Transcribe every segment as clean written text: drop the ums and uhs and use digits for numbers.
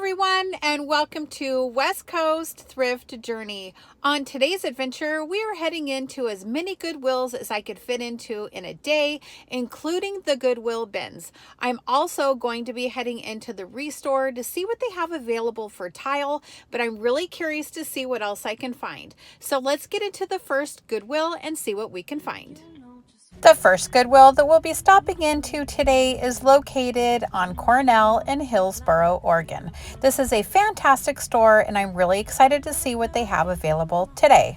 everyone, and welcome to West Coast Thrift Journey. On today's adventure, we are heading into as many Goodwills as I could fit into in a day, including the Goodwill bins. I'm also going to be heading into the Restore to see what they have available for tile, but I'm really curious to see what else I can find. So let's get into the first Goodwill and see what we can find. The first Goodwill that we'll be stopping into today is located on Cornell in Hillsboro, Oregon. This is a fantastic store and I'm really excited to see what they have available today.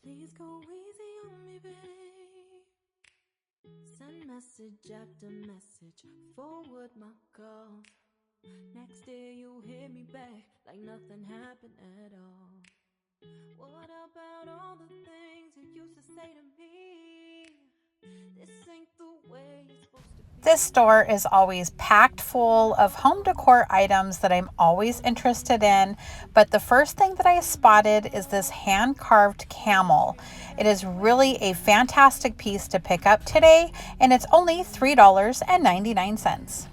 Please go easy on me, babe. Send message after message, forward my calls. Next day you'll hear me back like nothing happened at all. What about all the things you used to say to me? This ain't the way it's supposed to be. This store is always packed full of home decor items that I'm always interested in, but the first thing that I spotted is this hand-carved camel. It is really a fantastic piece to pick up today, and it's only $3.99.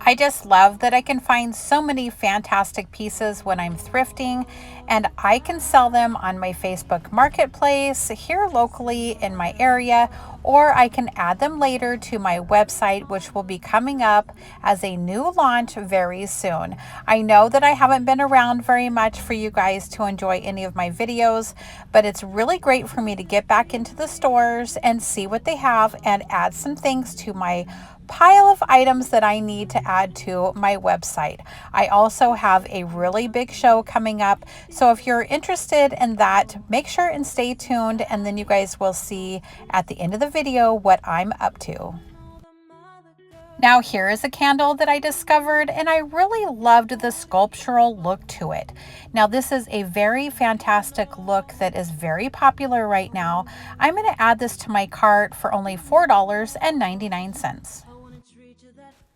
I just love that I can find so many fantastic pieces when I'm thrifting, and I can sell them on my Facebook Marketplace here locally in my area, or I can add them later to my website, which will be coming up as a new launch very soon. I know that I haven't been around very much for you guys to enjoy any of my videos, but it's really great for me to get back into the stores and see what they have and add some things to my pile of items that I need to add to my website. I also have a really big show coming up, so if you're interested in that, make sure and stay tuned, and then you guys will see at the end of the video what I'm up to. Now here is a candle that I discovered, and I really loved the sculptural look to it. Now this is a very fantastic look that is very popular right now. I'm going to add this to my cart for only $4.99.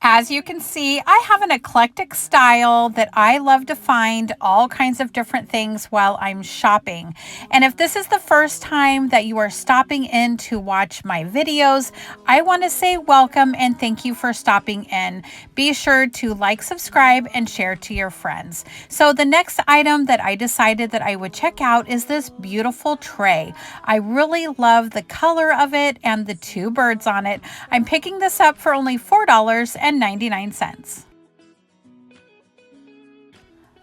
As you can see, I have an eclectic style that I love to find all kinds of different things while I'm shopping. And if this is the first time that you are stopping in to watch my videos, I want to say welcome and thank you for stopping in. Be sure to like, subscribe, and share to your friends. So the next item that I decided that I would check out is this beautiful tray. I really love the color of it and the two birds on it. I'm picking this up for only $4.99.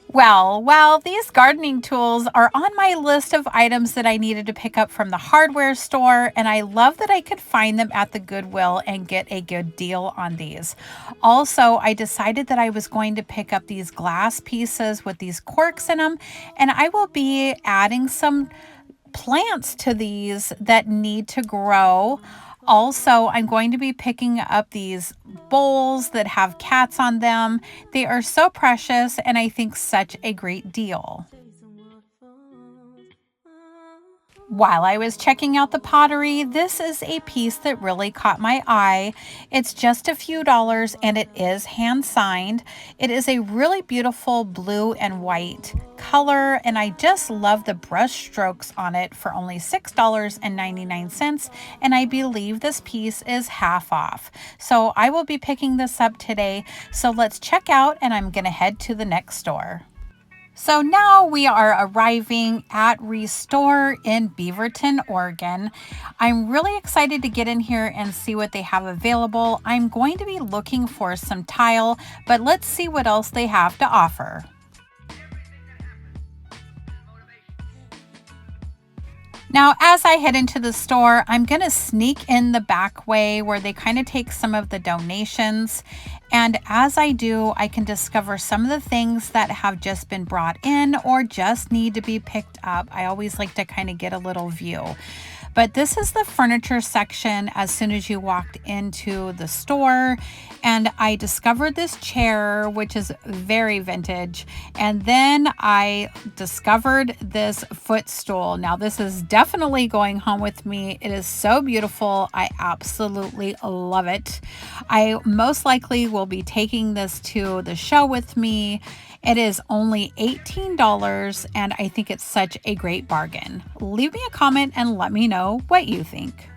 Well, while these gardening tools are on my list of items that I needed to pick up from the hardware store, and I love that I could find them at the Goodwill and get a good deal on these. Also, I decided that I was going to pick up these glass pieces with these corks in them, and I will be adding some plants to these that need to grow. Also, I'm going to be picking up these bowls that have cats on them. They are so precious and I think such a great deal. While I was checking out the pottery, this is a piece that really caught my eye. It's just a few dollars and it is hand signed. It is a really beautiful blue and white color, and I just love the brush strokes on it for only $6.99, and I believe this piece is half off. So I will be picking this up today. So let's check out, and I'm going to head to the next store. So now we are arriving at Restore in Beaverton, Oregon. I'm really excited to get in here and see what they have available. I'm going to be looking for some tile, but let's see what else they have to offer. Now, as I head into the store, I'm going to sneak in the back way where they kind of take some of the donations. And as I do, I can discover some of the things that have just been brought in or just need to be picked up. I always like to kind of get a little view. But this is the furniture section as soon as you walked into the store. And I discovered this chair, which is very vintage. And then I discovered this footstool. Now, this is definitely going home with me. It is so beautiful. I absolutely love it. I most likely will be taking this to the show with me. It is only $18, and I think it's such a great bargain. Leave me a comment and let me know what you think.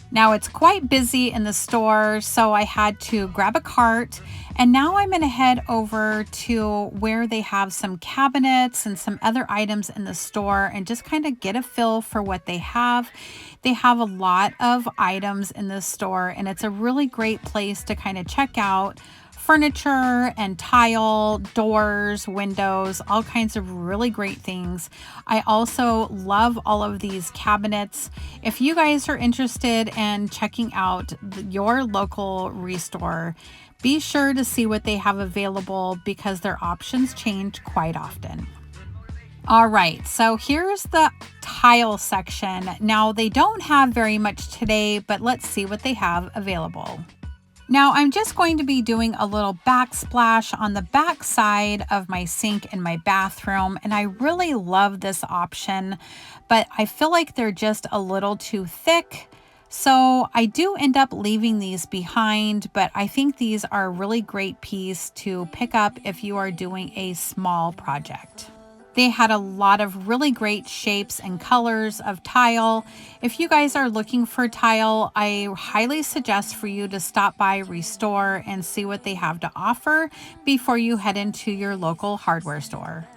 Now it's quite busy in the store, so I had to grab a cart, and now I'm going to head over to where they have some cabinets and some other items in the store and just kind of get a feel for what they have. They have a lot of items in this store, and it's a really great place to kind of check out furniture and tile, doors, windows, all kinds of really great things. I also love all of these cabinets. If you guys are interested in checking out your local restore, be sure to see what they have available because their options change quite often. All right, so here's the tile section. Now they don't have very much today, but let's see what they have available. Now I'm just going to be doing a little backsplash on the back side of my sink in my bathroom, and I really love this option, but I feel like they're just a little too thick. So I do end up leaving these behind, but I think these are a really great piece to pick up if you are doing a small project. They had a lot of really great shapes and colors of tile. If you guys are looking for tile, I highly suggest for you to stop by Restore and see what they have to offer before you head into your local hardware store.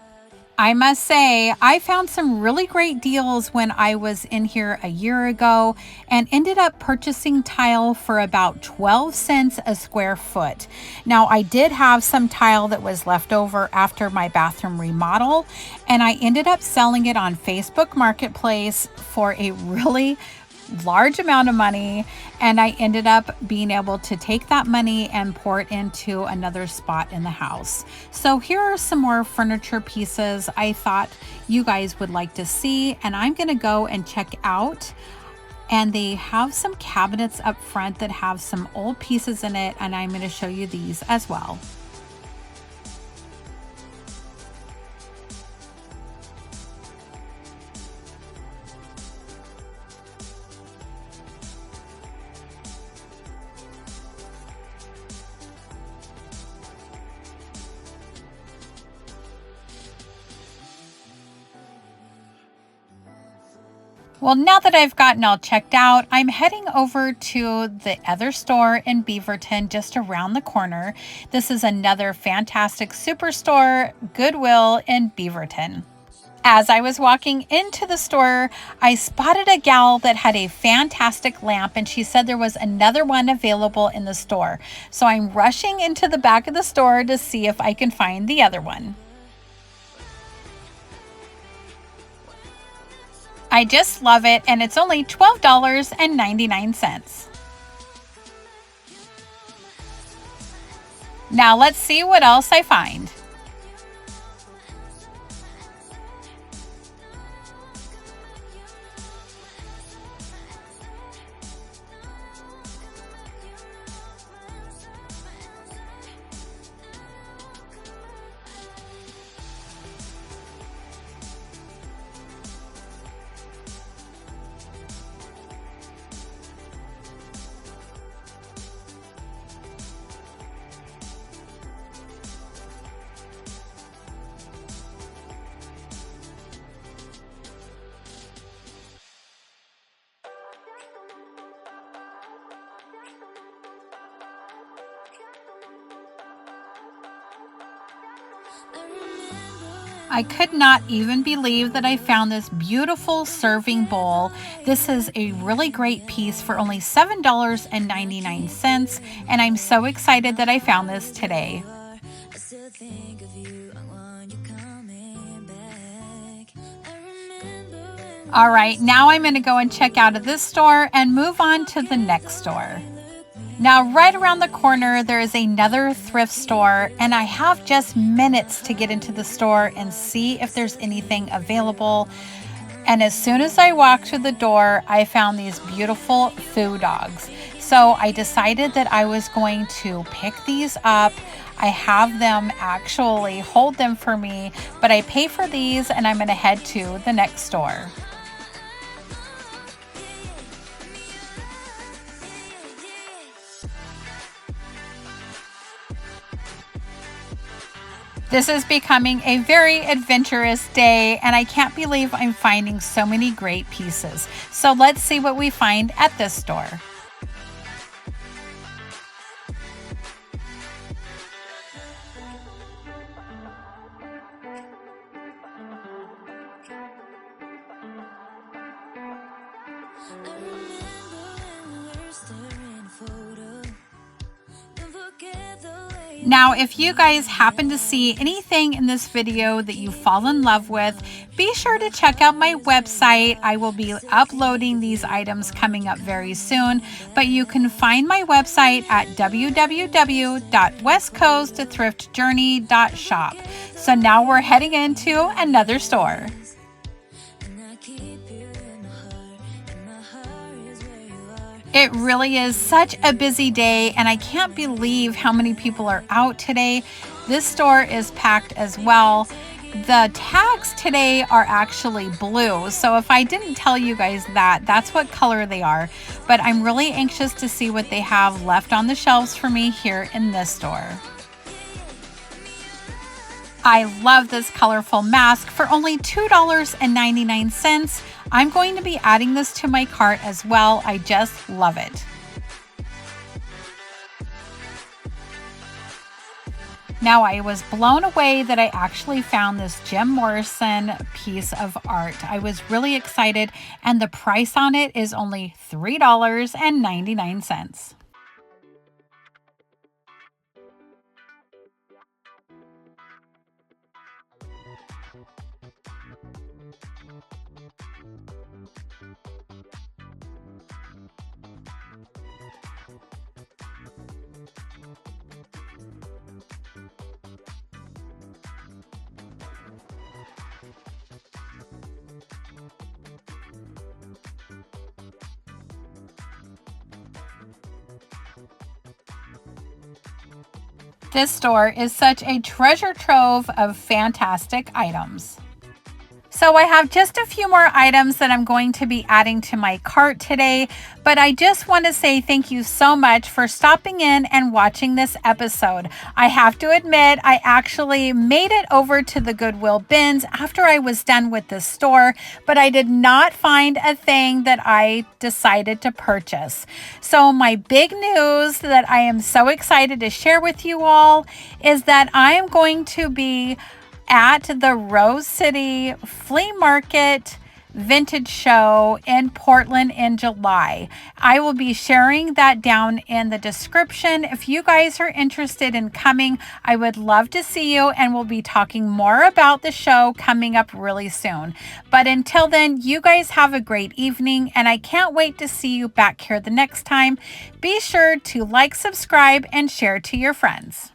I must say, I found some really great deals when I was in here a year ago and ended up purchasing tile for about 12 cents a square foot. Now, I did have some tile that was left over after my bathroom remodel, and I ended up selling it on Facebook Marketplace for a really large amount of money, and I ended up being able to take that money and pour it into another spot in the house. So here are some more furniture pieces I thought you guys would like to see, and I'm going to go and check out. And they have some cabinets up front that have some old pieces in it, and I'm going to show you these as well. Well, now that I've gotten all checked out, I'm heading over to the other store in Beaverton, just around the corner. This is another fantastic superstore, Goodwill in Beaverton. As I was walking into the store, I spotted a gal that had a fantastic lamp, and she said there was another one available in the store. So I'm rushing into the back of the store to see if I can find the other one. I just love it, and it's only $12.99. Now let's see what else I find. I could not even believe that I found this beautiful serving bowl. This is a really great piece for only $7.99, and I'm so excited that I found this today. All right, now I'm going to go and check out of this store and move on to the next store. Now, right around the corner, there is another thrift store, and I have just minutes to get into the store and see if there's anything available. And as soon as I walked through the door, I found these beautiful foo dogs. So I decided that I was going to pick these up. I have them actually hold them for me, but I pay for these and I'm going to head to the next store. This is becoming a very adventurous day, and I can't believe I'm finding so many great pieces. So let's see what we find at this store. Now, if you guys happen to see anything in this video that you fall in love with, be sure to check out my website. I will be uploading these items coming up very soon, but you can find my website at www.westcoastthriftjourney.shop. So now we're heading into another store. It really is such a busy day, and I can't believe how many people are out today. This store is packed as well. The tags today are actually blue, so if I didn't tell you guys that, that's what color they are. But I'm really anxious to see what they have left on the shelves for me here in this store. I love this colorful mask for only $2.99. I'm going to be adding this to my cart as well. I just love it. Now, I was blown away that I actually found this Jim Morrison piece of art. I was really excited, and the price on it is only $3.99. This store is such a treasure trove of fantastic items. So I have just a few more items that I'm going to be adding to my cart today, but I just want to say thank you so much for stopping in and watching this episode. I have to admit, I actually made it over to the Goodwill bins after I was done with the store, but I did not find a thing that I decided to purchase. So my big news that I am so excited to share with you all is that I am going to be at the Rose City Flea Market Vintage Show in Portland in July. I will be sharing that down in the description. If you guys are interested in coming, I would love to see you, and we'll be talking more about the show coming up really soon. But until then, you guys have a great evening, and I can't wait to see you back here the next time. Be sure to like, subscribe, and share to your friends.